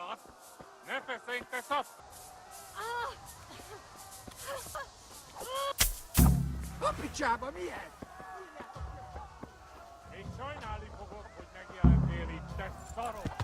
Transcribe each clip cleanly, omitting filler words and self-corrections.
Las. Nefes inte soft. A picsába milyen? Én sajnálni fogok, hogy megjelentél itt, te szarok!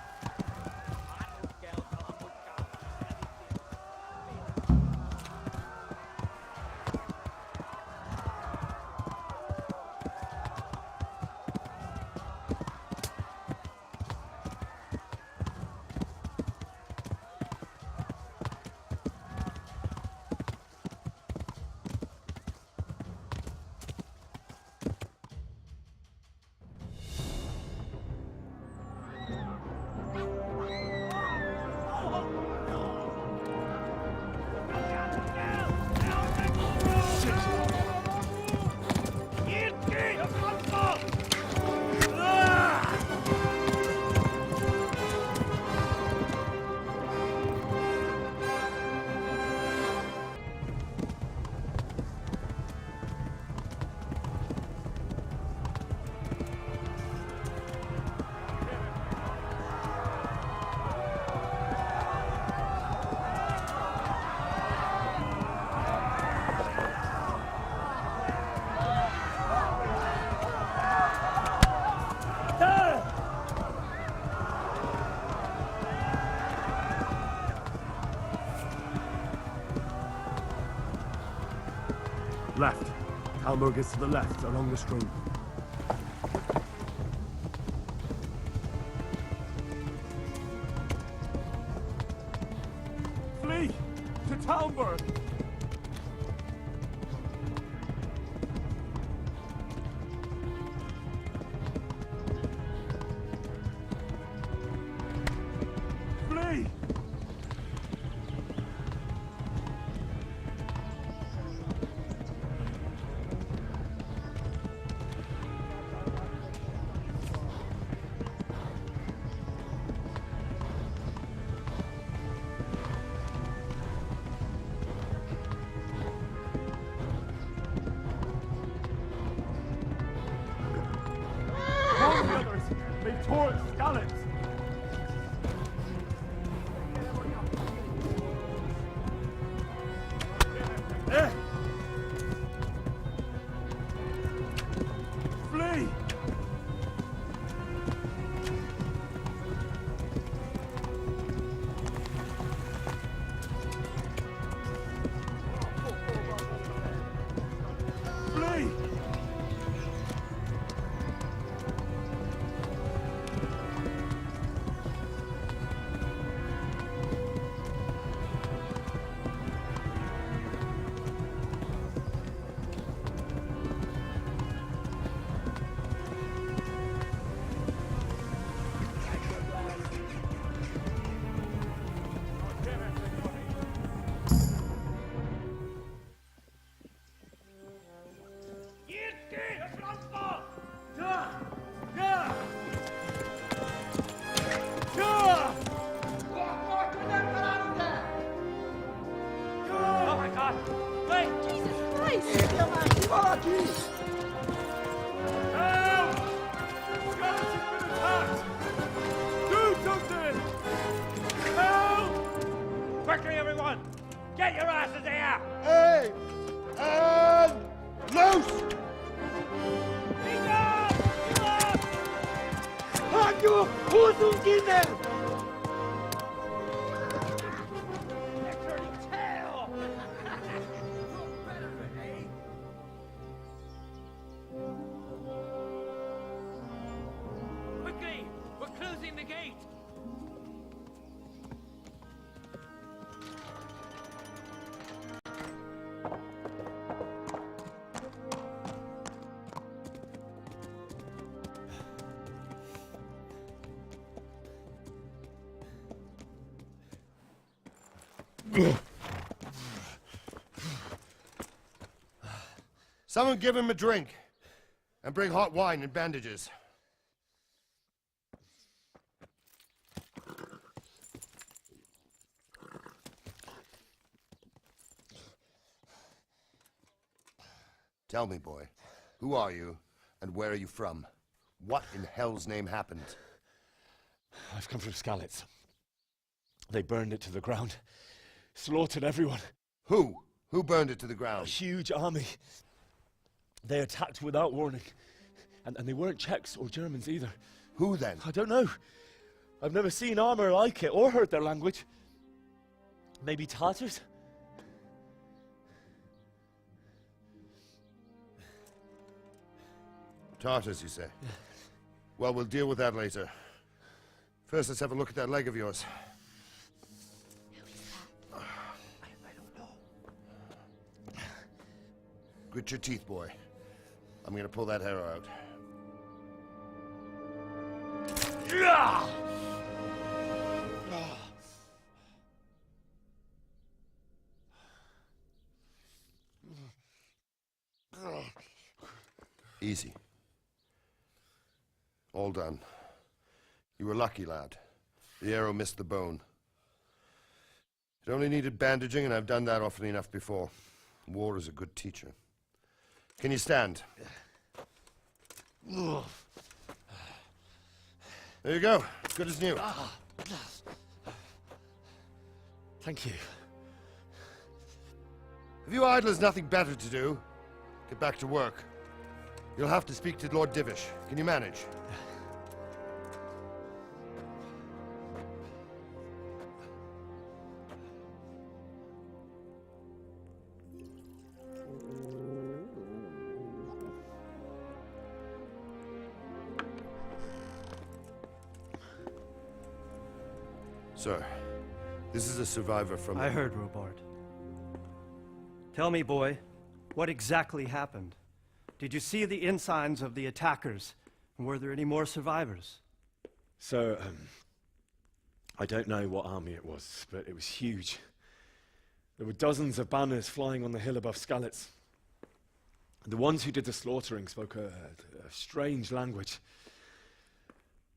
Left. Talmor gets to the left, along the stream. Flee! To Talmor! Flee! All the others! They've torn scallops! Flee! Flee! Oh my god! Wait! Jesus Christ! Valaki! Help! Skeleton's been attacked! Do something! Help! Quickly, everyone! Get your asses here! Hey! And loose! Hagyjuk! Húzzunk innen! Quickly! We're closing the gate! Someone give him a drink. And bring hot wine and bandages. Tell me, boy, who are you and where are you from? What in hell's name happened? I've come from Skalitz. They burned it to the ground. Slaughtered everyone. Who? Who burned it to the A ground? huge army. They attacked without warning. And they weren't Czechs or Germans either. Who then? I don't know. I've never seen armor like it or heard their language. Maybe Tatars? Tartars, you say? Well, we'll deal with that later. First, let's have a look at that leg of yours. I don't know. Grit your teeth, boy. I'm gonna pull that hair out. Easy. All done. You were lucky, lad. The arrow missed the bone. It only needed bandaging, and I've done that often enough before. War is a good teacher. Can you stand? There you go. Good as new. Thank you. Have you idlers nothing better to do? Get back to work. You'll have to speak to Lord Divish. Can you manage? Sir, this is a survivor from... I heard, Robard. Tell me, boy, what exactly happened? Did you see the ensigns of the attackers? And were there any more survivors? So, I don't know what army it was, but it was huge. There were dozens of banners flying on the hill above Skalitz. The ones who did the slaughtering spoke a strange language.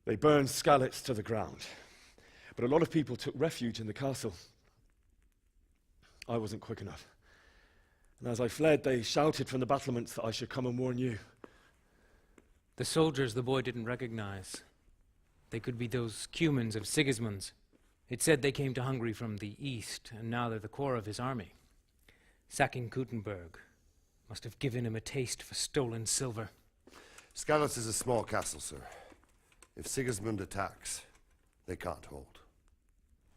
They burned Skalitz to the ground. But a lot of people took refuge in the castle. I wasn't quick enough. And as I fled, they shouted from the battlements that I should come and warn you. The soldiers the boy didn't recognize. They could be those Cumans of Sigismund's. It said they came to Hungary from the east, and now they're the core of his army. Sacking Kuttenberg must have given him a taste for stolen silver. Skalitz is a small castle, sir. If Sigismund attacks, they can't hold.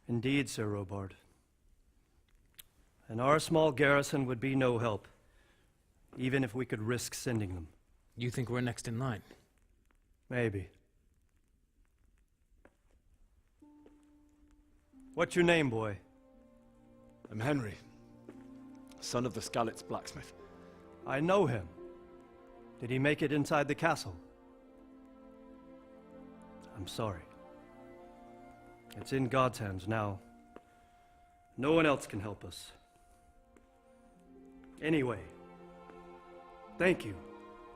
Indeed, Sir Robard. And our small garrison would be no help, even if we could risk sending them. You think we're next in line? Maybe. What's your name, boy? I'm Henry, son of the Skalitz blacksmith. I know him. Did he make it inside the castle? I'm sorry. It's in God's hands now. No one else can help us. Anyway, thank you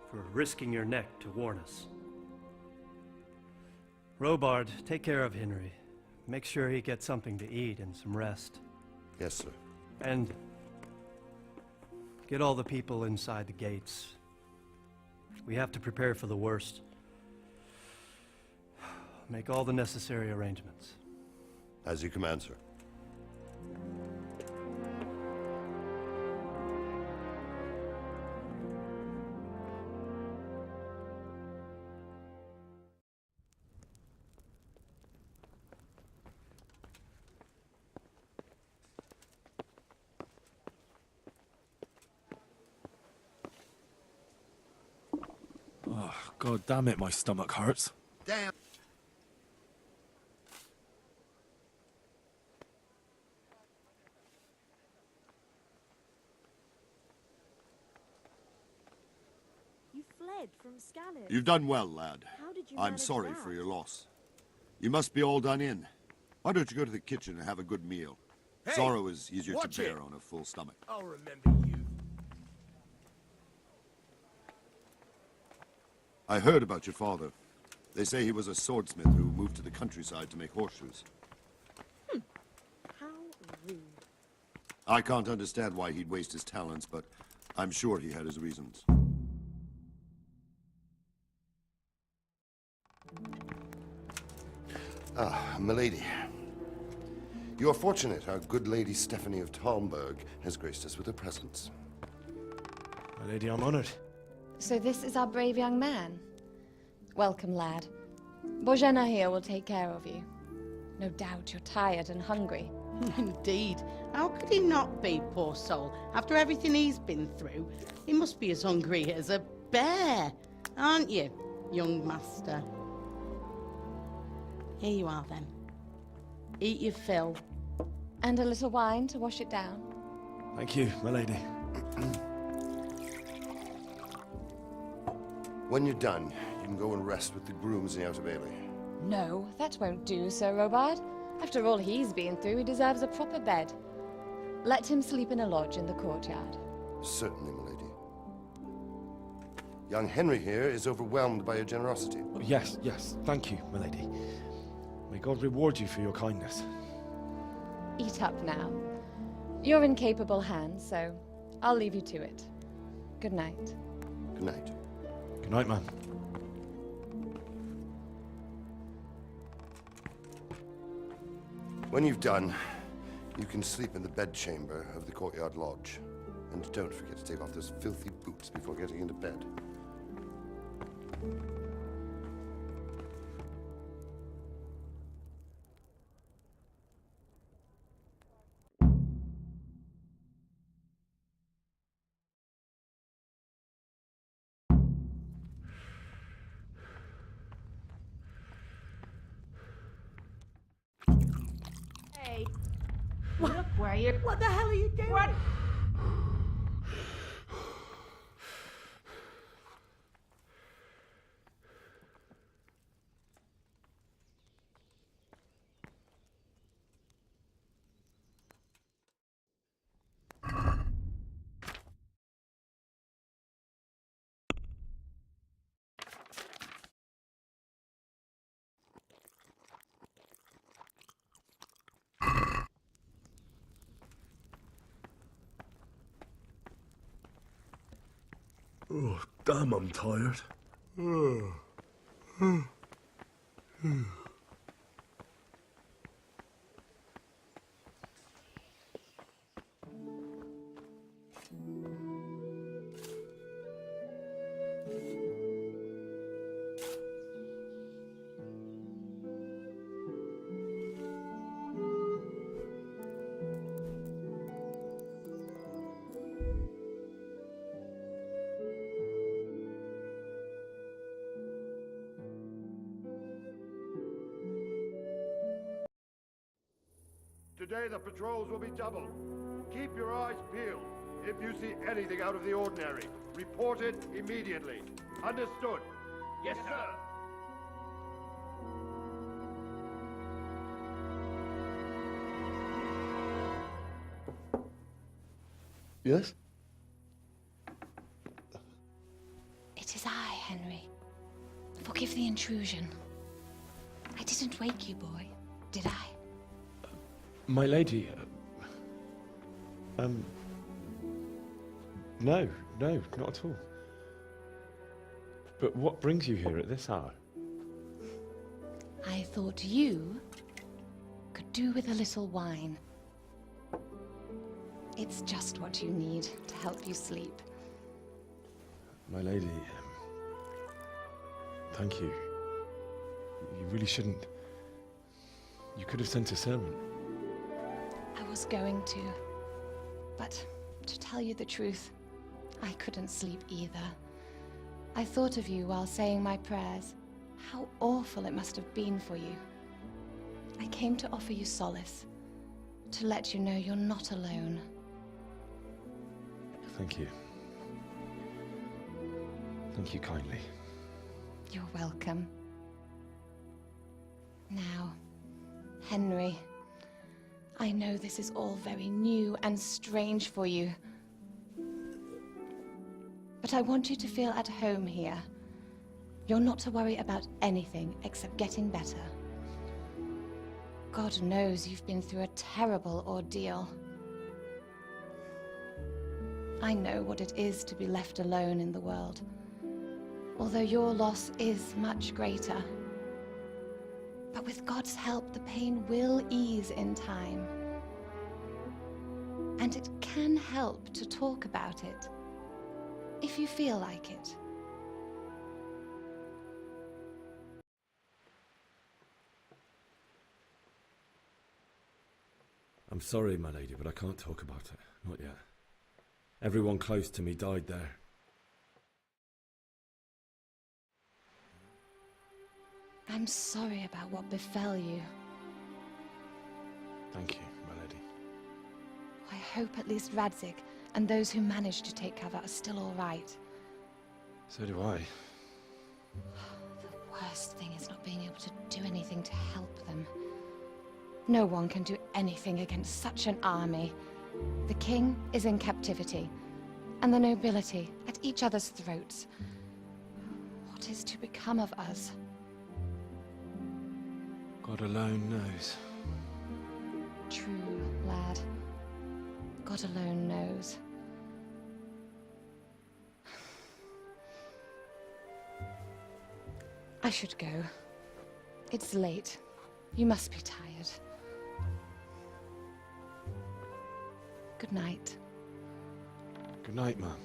for risking your neck to warn us. Robard, take care of Henry. Make sure he gets something to eat and some rest. Yes, sir. And get all the people inside the gates. We have to prepare for the worst. Make all the necessary arrangements. As you command, sir. Oh, God damn it, my stomach hurts. Damn. You fled from Skalitz. You've done well, lad. How did you I'm manage sorry that? for your loss. You must be all done in. Why don't you go to the kitchen and have a good meal? Hey, Sorrow is easier to watch bear it. on a full stomach. I'll remember you. I heard about your father. They say he was a swordsmith who moved to the countryside to make horseshoes. How rude. I can't understand why he'd waste his talents, but I'm sure he had his reasons. Ah, milady. You are fortunate our good lady Stephanie of Talmberg has graced us with her presence. My lady, I'm honored. So this is our brave young man. Welcome, lad. Bozhena here will take care of you. No doubt you're tired and hungry. Indeed. How could he not be, poor soul? After everything he's been through, he must be as hungry as a bear, aren't you, young master? Here you are, then. Eat your fill. And a little wine to wash it down. Thank you, my lady. When you're done, you can go and rest with the grooms in the Outer Bailey. No, that won't do, Sir Robard. After all he's been through, he deserves a proper bed. Let him sleep in a lodge in the courtyard. Certainly, my lady. Young Henry here is overwhelmed by your generosity. Oh, yes, yes. Thank you, my lady. May God reward you for your kindness. Eat up now. You're in capable hands, so I'll leave you to it. Good night. Good night. Good night, man. When you've done, you can sleep in the bedchamber of the courtyard lodge. And don't forget to take off those filthy boots before getting into bed. Hey. Look where you... What the hell are you doing? What? Oh, damn, I'm tired. Today the patrols will be doubled. Keep your eyes peeled. If you see anything out of the ordinary, report it immediately. Understood? Yes, sir. Yes? It is I, Henry. Forgive the intrusion. I didn't wake you, boy, did I? My lady, no, not at all. But what brings you here at this hour? I thought you could do with a little wine. It's just what you need to help you sleep. My lady, thank you. You really shouldn't. You could have sent a servant. I was going to, but to tell you the truth, I couldn't sleep either. I thought of you while saying my prayers. How awful it must have been for you. I came to offer you solace, to let you know you're not alone. Thank you. Thank you kindly. You're welcome. Now, Henry, I know this is all very new and strange for you. But I want you to feel at home here. You're not to worry about anything except getting better. God knows you've been through a terrible ordeal. I know what it is to be left alone in the world, although your loss is much greater. But with God's help, the pain will ease in time. And it can help to talk about it, if you feel like it. I'm sorry, my lady, but I can't talk about it. Not yet. Everyone close to me died there. I'm sorry about what befell you. Thank you, my lady. I hope at least Radzig and those who managed to take cover are still all right. So do I. The worst thing is not being able to do anything to help them. No one can do anything against such an army. The king is in captivity, and the nobility at each other's throats. What is to become of us? God alone knows. True, lad. God alone knows. I should go. It's late. You must be tired. Good night. Good night, Mum.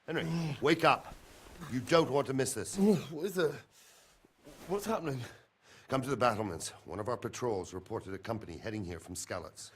Henry, wake up. You don't want to miss this. What is it? What's happening? Come to the battlements. One of our patrols reported a company heading here from Skalitz.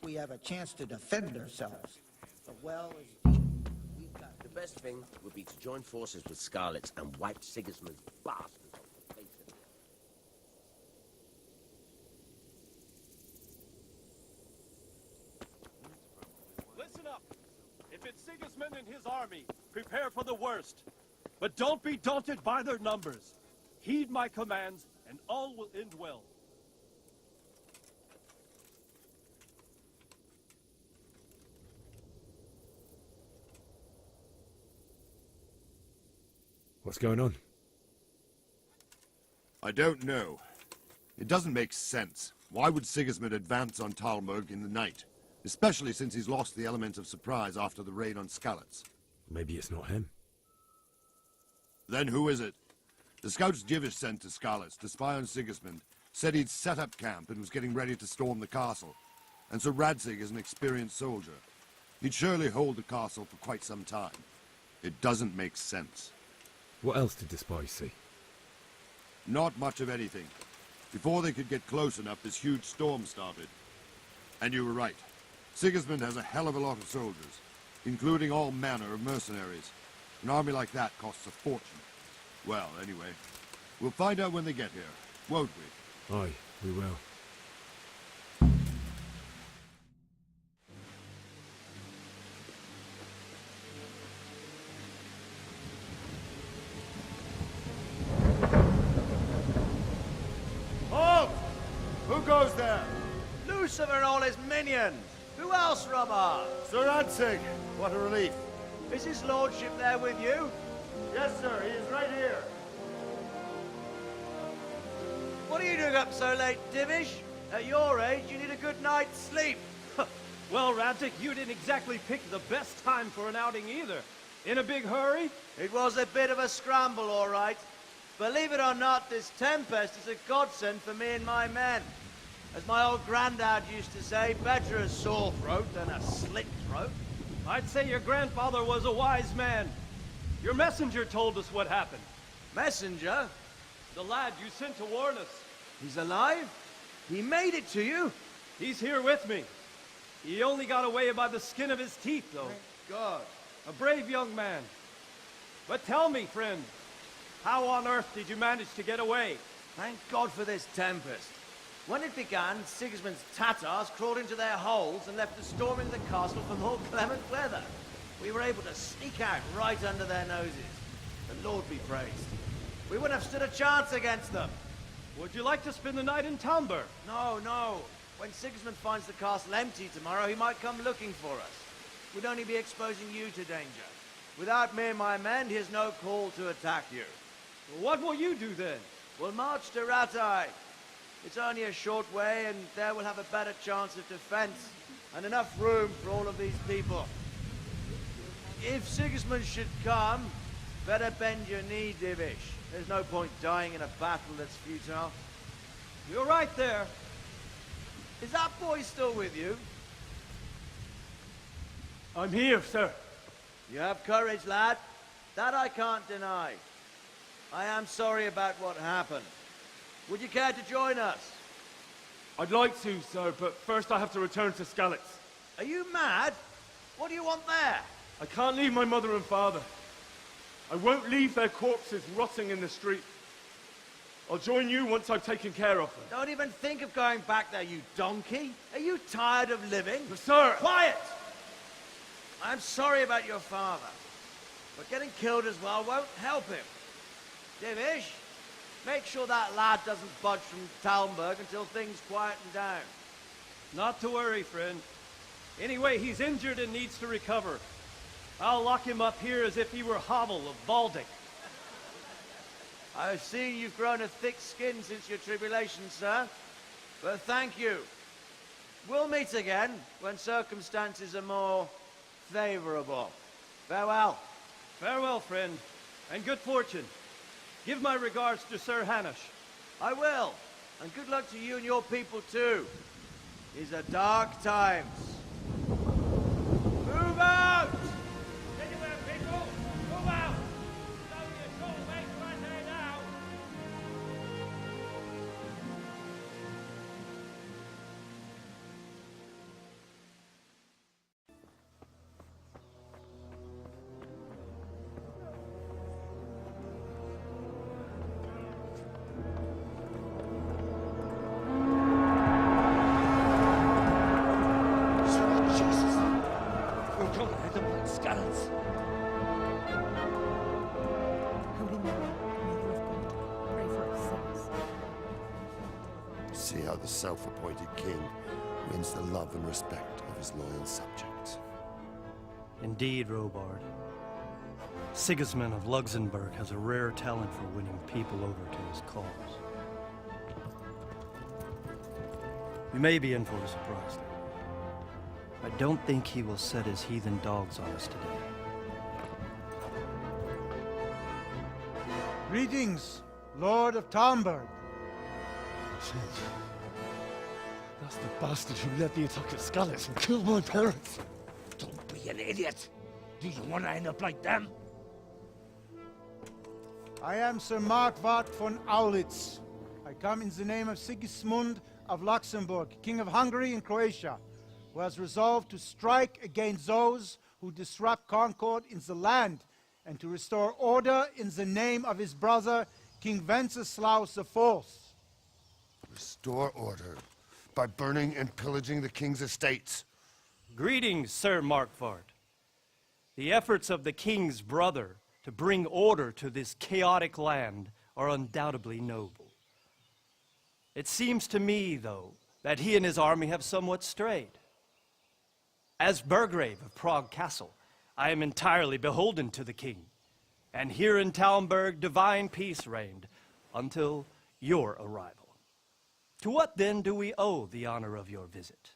We have a chance to defend ourselves. The well is deep. We've got... The best thing would be to join forces with Skalitz and wipe Sigismund's bastards off the face of the earth. Listen up! If it's Sigismund and his army, prepare for the worst. But don't be daunted by their numbers. Heed my commands, and all will end well. What's going on? I don't know. It doesn't make sense. Why would Sigismund advance on Talmberg in the night? Especially since he's lost the element of surprise after the raid on Skalitz. Maybe it's not him. Then who is it? The scouts Divish sent to Skalitz to spy on Sigismund said he'd set up camp and was getting ready to storm the castle. And so Radzig is an experienced soldier. He'd surely hold the castle for quite some time. It doesn't make sense. What else did the spies see? Not much of anything. Before they could get close enough, this huge storm started. And you were right. Sigismund has a hell of a lot of soldiers, including all manner of mercenaries. An army like that costs a fortune. Well, anyway, we'll find out when they get here, won't we? Aye, we will. Halt! goes there? Lucifer and all his minions. Who else, Robert? Sir Ansig. What a relief. Is his lordship there with you? Yes, sir. He is right here. What are you doing up so late, Divish? At your age, you need a good night's sleep. Well, Radzik, you didn't exactly pick the best time for an outing either. In a big hurry? It was a bit of a scramble, all right. Believe it or not, this tempest is a godsend for me and my men. As my old granddad used to say, better a sore throat than a slit throat. I'd say your grandfather was a wise man. Your messenger told us what happened. Messenger? The lad you sent to warn us. He's alive? He made it to you? He's here with me. He only got away by the skin of his teeth, though. Thank God. A brave young man. But tell me, friend, how on earth did you manage to get away? Thank God for this tempest. When it began, Sigismund's Tatars crawled into their holes and left us storming the castle for more clement weather. We were able to sneak out right under their noses. The Lord be praised. We wouldn't have stood a chance against them. Would you like to spend the night in Talmberg? No, no. When Sigismund finds the castle empty tomorrow, he might come looking for us. We'd only be exposing you to danger. Without me and my men, he has no call to attack you. What will you do then? We'll march to Ratai. It's only a short way, and there we'll have a better chance of defense, and enough room for all of these people. If Sigismund should come, better bend your knee, Divish. There's no point dying in a battle that's futile. You're right there. Is that boy still with you? I'm here, sir. You have courage, lad. That I can't deny. I am sorry about what happened. Would you care to join us? I'd like to, sir, but first I have to return to Skalitz. Are you mad? What do you want there? I can't leave my mother and father. I won't leave their corpses rotting in the street. I'll join you once I've taken care of them. Don't even think of going back there, you donkey. Are you tired of living? But sir! Quiet! I'm sorry about your father, but getting killed as well won't help him. Divish, make sure that lad doesn't budge from Talmberg until things quieten down. Not to worry, friend. Anyway, he's injured and needs to recover. I'll lock him up here as if he were Hovel of Baldic. I've seen you've grown a thick skin since your tribulation, sir. But thank you. We'll meet again when circumstances are more favorable. Farewell. Farewell, friend, and good fortune. Give my regards to Sir Hanush. I will. And good luck to you and your people, too. These are dark times. Move out! Anywhere, people! Move out! It's only a short way to Ratai now. See how the self-appointed king wins the love and respect of his loyal subjects. Indeed, Robard. Sigismund of Luxembourg has a rare talent for winning people over to his cause. We may be in for a surprise, though. I don't think he will set his heathen dogs on us today. Greetings, Lord of Talmberg. That's the bastard who led the attack at Skalitz and killed my parents. Don't be an idiot. Do you want to end up like them? I am Sir Markwart von Aulitz. I come in the name of Sigismund of Luxembourg, King of Hungary and Croatia, who has resolved to strike against those who disrupt concord in the land and to restore order in the name of his brother, King Wenceslaus IV. Restore order by burning and pillaging the king's estates. Greetings, Sir Markwart. The efforts of the king's brother to bring order to this chaotic land are undoubtedly noble. It seems to me, though, that he and his army have somewhat strayed. As Burgrave of Prague Castle, I am entirely beholden to the king. And here in Talmberg, divine peace reigned until your arrival. To what then do we owe the honor of your visit?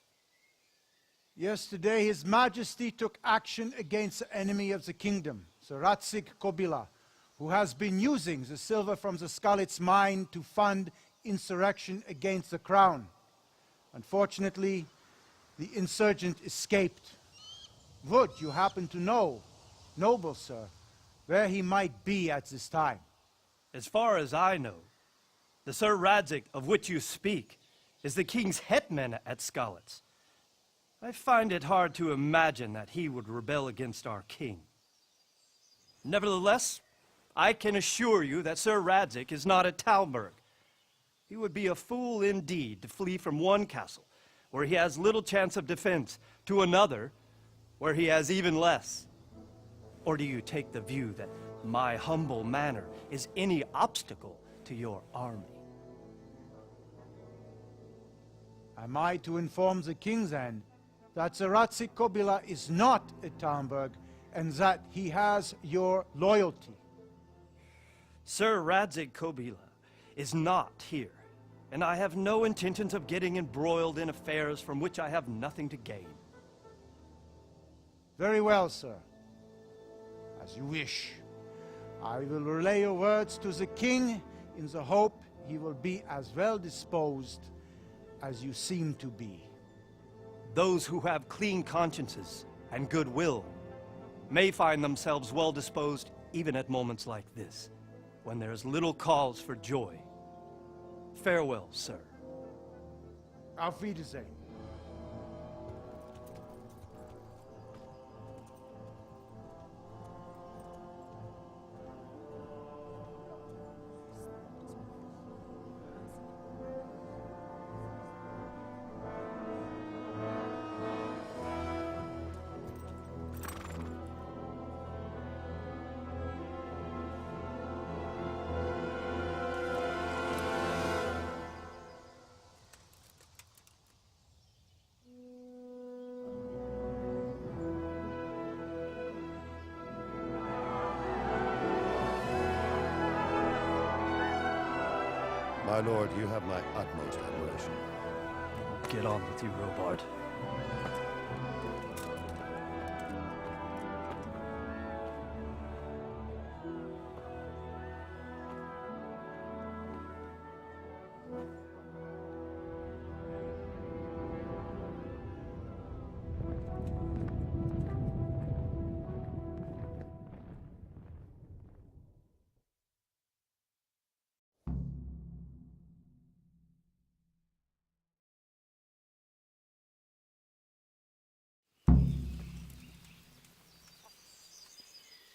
Yesterday, His Majesty took action against the enemy of the kingdom, Sir Radzig Kobyla, who has been using the silver from the Skalitz mine to fund insurrection against the crown. Unfortunately, the insurgent escaped. Would you happen to know, noble sir, where he might be at this time? As far as I know, the Sir Radzig of which you speak is the king's hetman at Skalitz. I find it hard to imagine that he would rebel against our king. Nevertheless, I can assure you that Sir Radzig is not at Talmberg. He would be a fool indeed to flee from one castle, where he has little chance of defense, to another, where he has even less. Or do you take the view that my humble manner is any obstacle to your army? Am I to inform the king then that Sir Radzig Kobyla is not at Talmberg and that he has your loyalty? Sir Radzig Kobyla is not here, and I have no intentions of getting embroiled in affairs from which I have nothing to gain. Very well, sir. As you wish. I will relay your words to the king in the hope he will be as well disposed as you seem to be. Those who have clean consciences and goodwill may find themselves well disposed even at moments like this, when there is little cause for joy. Farewell, sir. Auf Wiedersehen. My lord, you have my utmost admiration. Get on with you, Robard.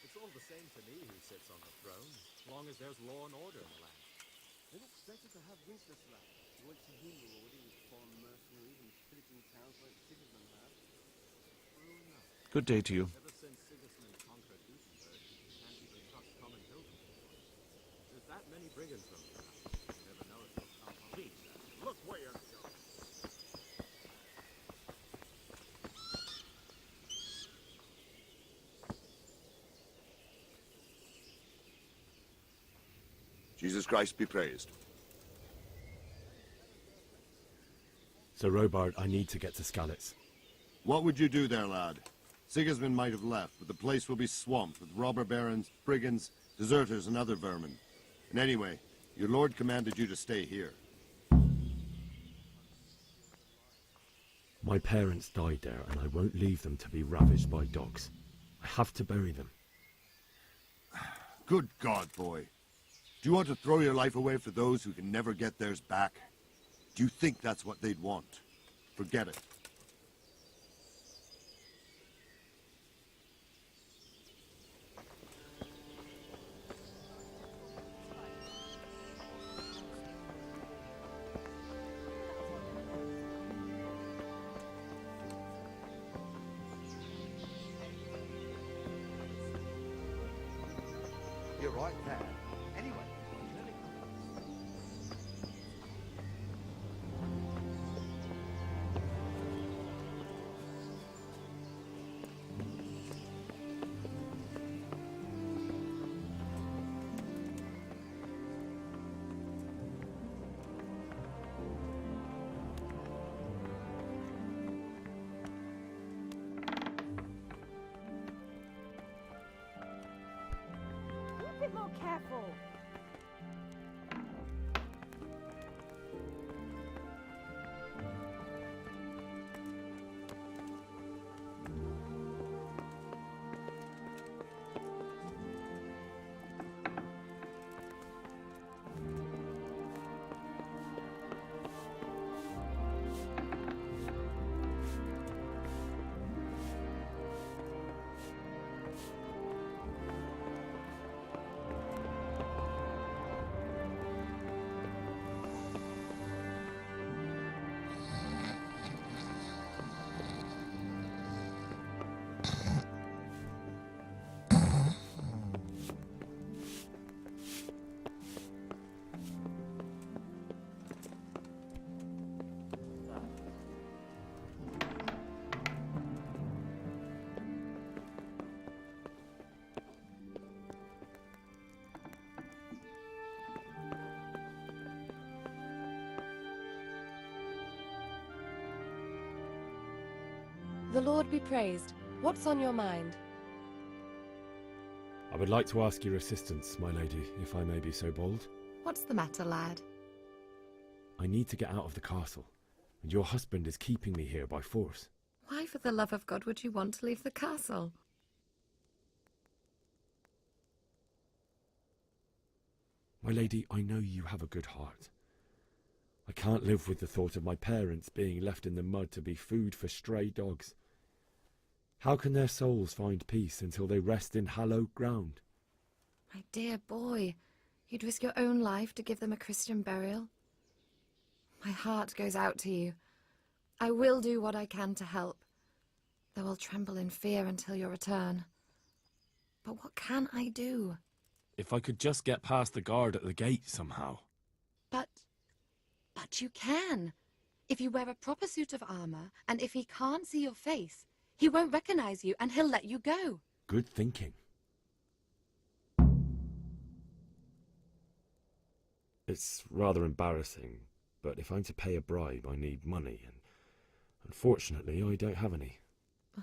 It's all the same to me who sits on the throne, as long as there's law and order in the land. They expected to have Winterslag. Once a hero already with foreign mercenaries and pillaging towns like Sigismund had. Good day to you. Ever since Sigismund conquered Gutenberg, you can't even trust common pilgrims anymore. There's that many brigands from here. You never know if they'll come home. Jesus, look where you're going. Jesus Christ be praised. Sir Robard, I need to get to Skalitz. What would you do there, lad? Sigismund might have left, but the place will be swamped with robber barons, brigands, deserters, and other vermin. And anyway, your lord commanded you to stay here. My parents died there, and I won't leave them to be ravaged by dogs. I have to bury them. Good God, boy. Do you want to throw your life away for those who can never get theirs back? Do you think that's what they'd want? Forget it. You're right there. Anyway, bit more careful. The Lord be praised. What's on your mind? I would like to ask your assistance, my lady, if I may be so bold. What's the matter, lad? I need to get out of the castle, and your husband is keeping me here by force. Why, for the love of God, would you want to leave the castle? My lady, I know you have a good heart. I can't live with the thought of my parents being left in the mud to be food for stray dogs. How can their souls find peace until they rest in hallowed ground? My dear boy, you'd risk your own life to give them a Christian burial? My heart goes out to you. I will do what I can to help, though I'll tremble in fear until your return. But what can I do? If I could just get past the guard at the gate somehow. But you can. If you wear a proper suit of armor, and if he can't see your face, he won't recognize you and he'll let you go. Good thinking. It's rather embarrassing, but if I'm to pay a bribe, I need money, and unfortunately, I don't have any.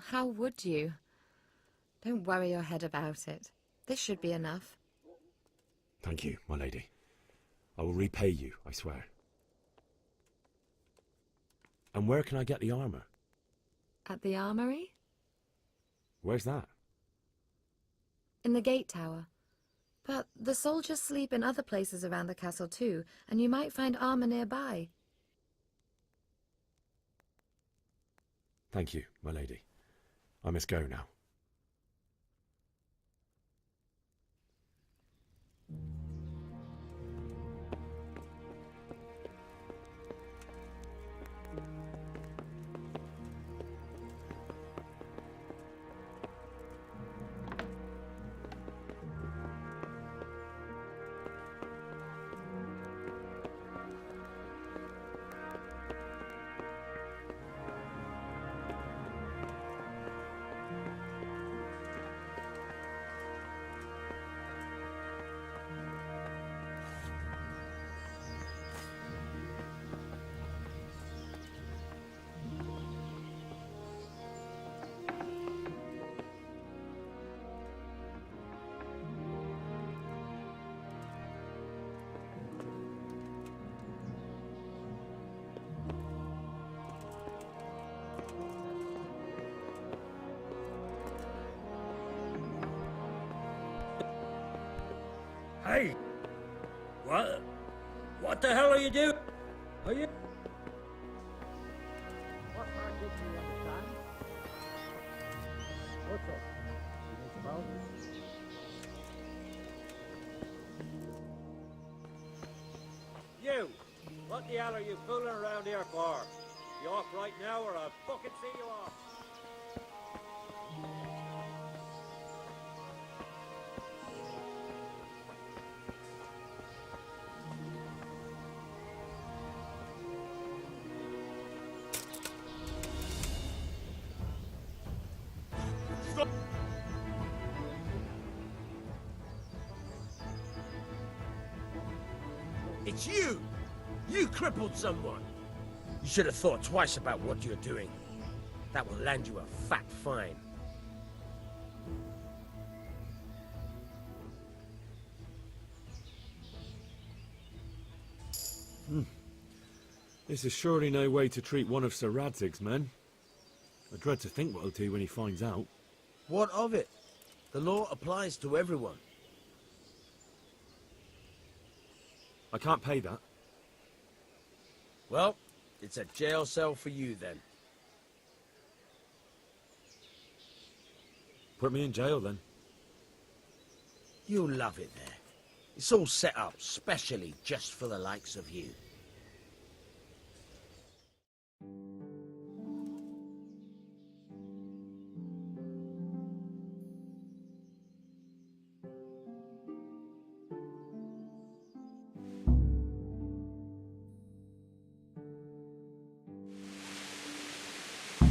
How would you? Don't worry your head about it. This should be enough. Thank you, my lady. I will repay you, I swear. And where can I get the armor? At the armory? Where's that? In the gate tower. But the soldiers sleep in other places around the castle too, and you might find armor nearby. Thank you, my lady. I must go now. Hey! What the hell are you doing? Are you... What part did you understand? What's up? You need some help? You! What the hell are you fooling around here for? You off right now or I'll fucking see you off! It's you! You crippled someone! You should have thought twice about what you're doing. That will land you a fat fine. This is surely no way to treat one of Sir Radzig's men. I dread to think what he'll do when he finds out. What of it? The law applies to everyone. I can't pay that. Well, it's a jail cell for you then. Put me in jail then. You'll love it there. It's all set up specially just for the likes of you.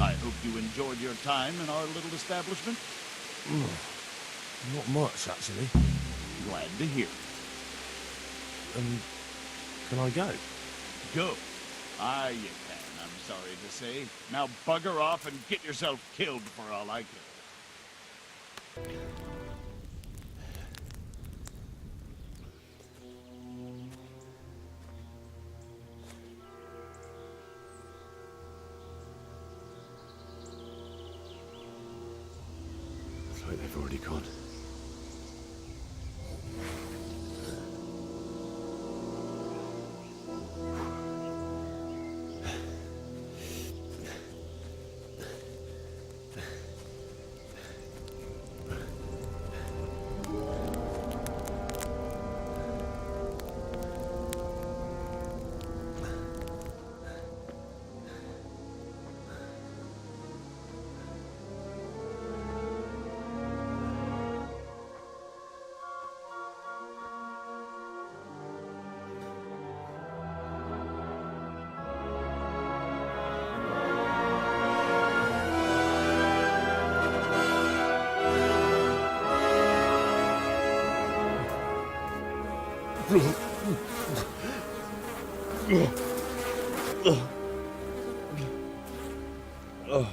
I hope you enjoyed your time in our little establishment. Not much, actually. Glad to hear it. Can I go? Go. Aye, you can, I'm sorry to say. Now bugger off and get yourself killed for all I care. It's like they've already gone. Oh.